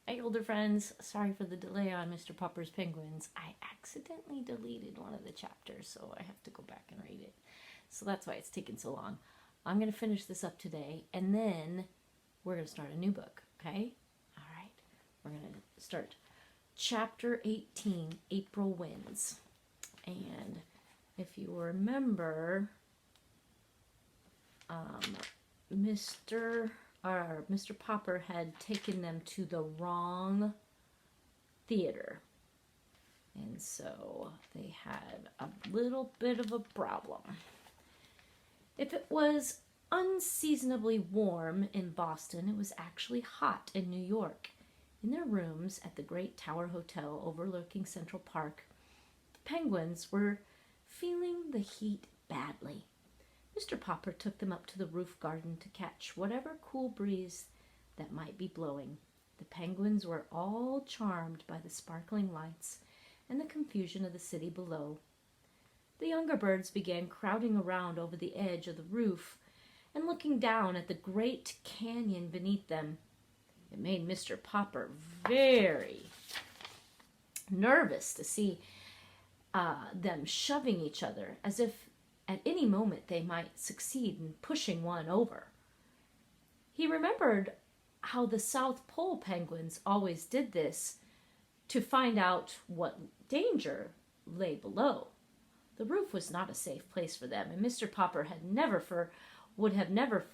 Hey, older friends, sorry for the delay on Mr. Popper's Penguins. I accidentally deleted one of the chapters, so I have to go back and read it. So that's why it's taken so long. I'm going to finish this up today, and then we're going to start a new book, okay? All right. We're going to start chapter 18, April Winds. And if you remember, Mr. Popper had taken them to the wrong theater. And so they had a little bit of a problem. If it was unseasonably warm in Boston, it was actually hot in New York. In their rooms at the Great Tower Hotel overlooking Central Park, the Penguins were feeling the heat badly. Mr. Popper took them up to the roof garden to catch whatever cool breeze that might be blowing. The Penguins were all charmed by the sparkling lights and the confusion of the city below. The younger birds began crowding around over the edge of the roof and looking down at the great canyon beneath them. It made Mr. Popper very nervous to see them shoving each other as if at any moment they might succeed in pushing one over. He remembered how the South Pole penguins always did this to find out what danger lay below. The roof was not a safe place for them, and Mr. Popper had would have never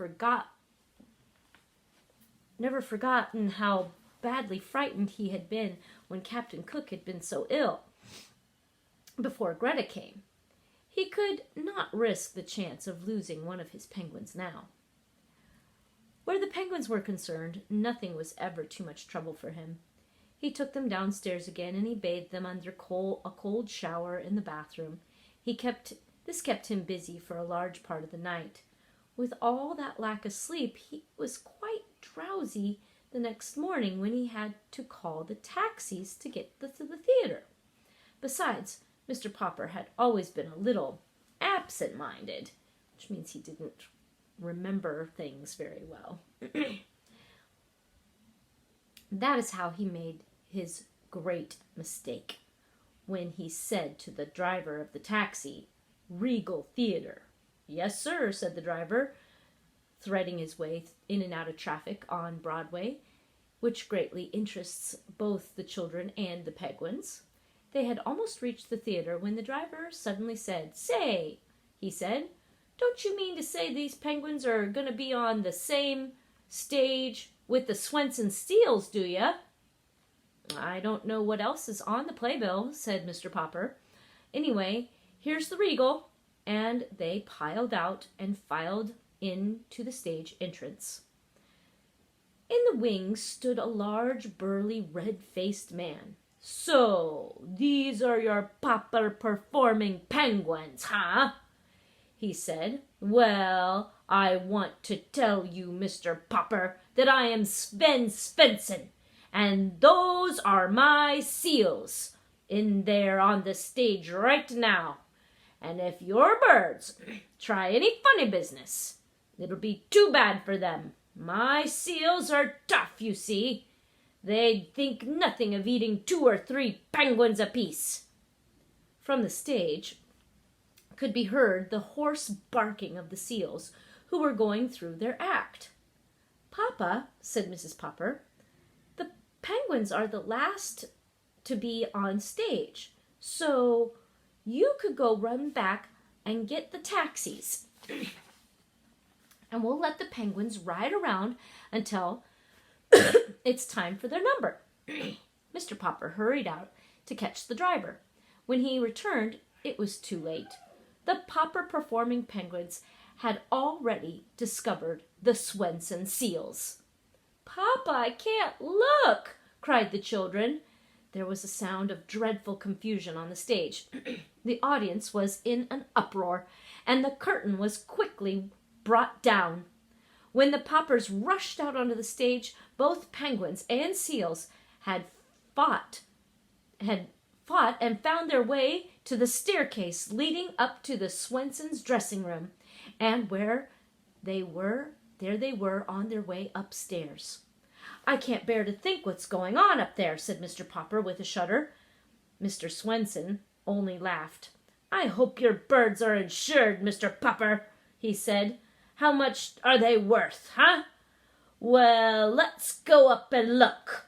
forgotten how badly frightened he had been when Captain Cook had been so ill before Greta came. He could not risk the chance of losing one of his penguins now. Where the penguins were concerned, nothing was ever too much trouble for him. He took them downstairs again, and he bathed them under a cold shower in the bathroom. This kept him busy for a large part of the night. With all that lack of sleep, he was quite drowsy the next morning when he had to call the taxis to get to the theater. Besides, Mr. Popper had always been a little absent-minded, which means he didn't remember things very well. That is how he made his great mistake when he said to the driver of the taxi, "Regal Theater." "Yes, sir," said the driver, threading his way in and out of traffic on Broadway, which greatly interests both the children and the Penguins. They had almost reached the theater when the driver suddenly said, "Say," he said, "don't you mean to say these penguins are going to be on the same stage with the Swenson Steels, do ya?" "I don't know what else is on the playbill," said Mr. Popper. "Anyway, here's the Regal," and they piled out and filed into the stage entrance. In the wings stood a large, burly, red-faced man. "So, these are your Popper performing penguins, huh?" he said. "Well, I want to tell you, Mr. Popper, that I am Sven Svensson, and those are my seals in there on the stage right now. And if your birds try any funny business, it'll be too bad for them. My seals are tough, you see. They'd think nothing of eating 2 or 3 penguins apiece." From the stage could be heard the hoarse barking of the seals, who were going through their act. "Papa," said Mrs. Popper, "the penguins are the last to be on stage, so you could go run back and get the taxis, and we'll let the penguins ride around until it's time for their number." Mr. Popper hurried out to catch the driver. When he returned, it was too late. The Popper performing penguins had already discovered the Swenson Seals. "Papa, I can't look!" cried the children. There was a sound of dreadful confusion on the stage. The audience was in an uproar, and the curtain was quickly brought down. When the Poppers rushed out onto the stage, both penguins and seals had fought and found their way to the staircase leading up to the Swensons' dressing room, and there they were on their way upstairs. I can't bear to think what's going on up there, said Mr. Popper with a shudder. Mr. Swenson only laughed. I hope your birds are insured, Mr. Popper, he said. How much are they worth, huh? Well, let's go up and look.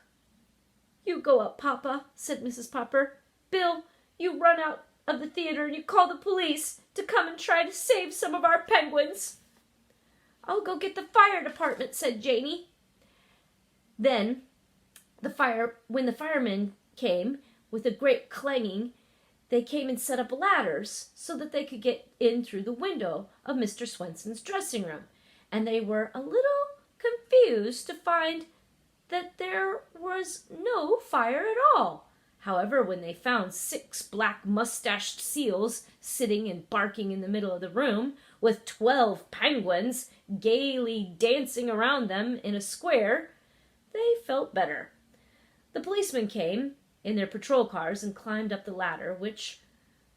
You go up, Papa, said Mrs. Popper. Bill, you run out of the theater and you call the police to come and try to save some of our penguins. I'll go get the fire department, said Janey. Then, when the firemen came with a great clanging, they came and set up ladders so that they could get in through the window of Mr. Swenson's dressing room. And they were a little confused to find that there was no fire at all. However, when they found 6 black mustached seals sitting and barking in the middle of the room, with 12 penguins gaily dancing around them in a square, they felt better. The policemen came in their patrol cars and climbed up the ladder, which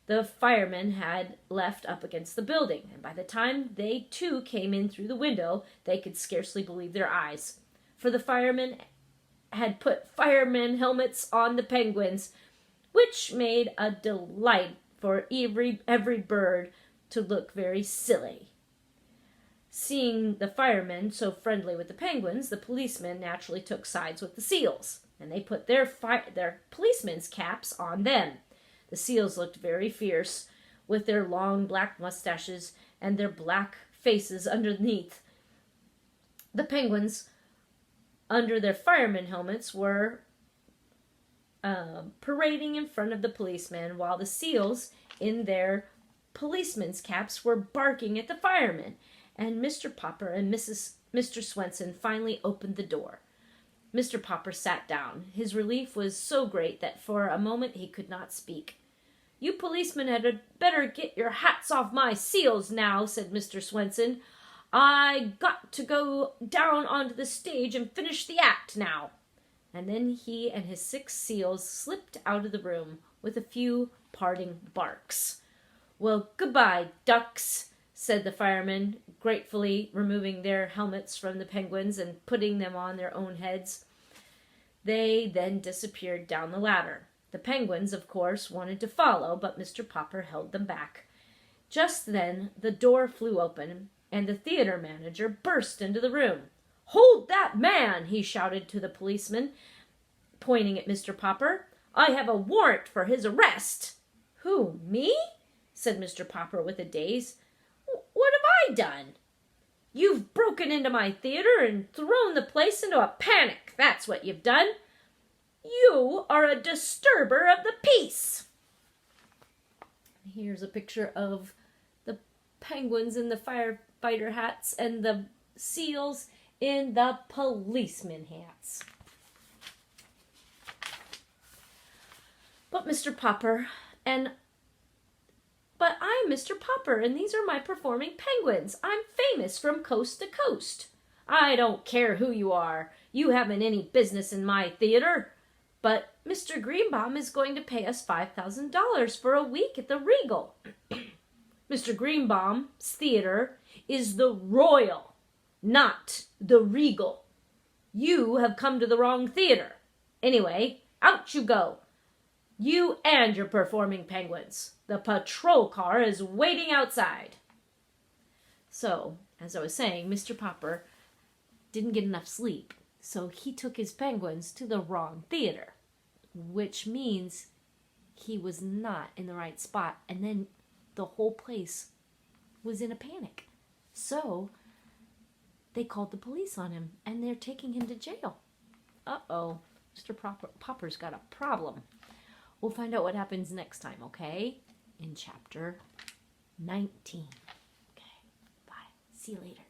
the firemen had left up against the building. And by the time they too came in through the window, they could scarcely believe their eyes. For the firemen had put firemen helmets on the penguins, which made a delight for every bird to look very silly. Seeing the firemen so friendly with the penguins, the policemen naturally took sides with the seals, and they put their policemen's caps on them. The seals looked very fierce, with their long black mustaches and their black faces underneath. The penguins, under their firemen helmets, were parading in front of the policemen, while the seals, in their policemen's caps, were barking at the firemen. And Mr. Popper and Mr. Swenson finally opened the door. Mr. Popper sat down. His relief was so great that for a moment he could not speak. You policemen had better get your hats off my seals now, said Mr. Swenson. I got to go down onto the stage and finish the act now. And then he and his 6 seals slipped out of the room with a few parting barks. Well, goodbye, ducks, said the firemen, gratefully removing their helmets from the penguins and putting them on their own heads. They then disappeared down the ladder. The penguins, of course, wanted to follow, but Mr. Popper held them back. Just then the door flew open, and the theater manager burst into the room. Hold that man, he shouted to the policeman, pointing at Mr. Popper. I have a warrant for his arrest. Who, me? Said Mr. Popper with a daze. What have I done? You've broken into my theater and thrown the place into a panic. That's what you've done. You are a disturber of the peace. Here's a picture of the penguins in the firefighter hats and the seals in the policeman hats. But I'm Mr. Popper, and these are my performing penguins. I'm famous from coast to coast. I don't care who you are. You haven't any business in my theater. But Mr. Greenbaum is going to pay us $5,000 for a week at the Regal. Mr. Greenbaum's theater is the Royal, not the Regal. You have come to the wrong theater. Anyway, out you go. You and your performing penguins. The patrol car is waiting outside. So, as I was saying, Mr. Popper didn't get enough sleep, so he took his penguins to the wrong theater, which means he was not in the right spot, and then the whole place was in a panic. So, they called the police on him, and they're taking him to jail. Uh-oh, Mr. Popper's got a problem. We'll find out what happens next time, okay? In chapter 19. Okay, bye. See you later.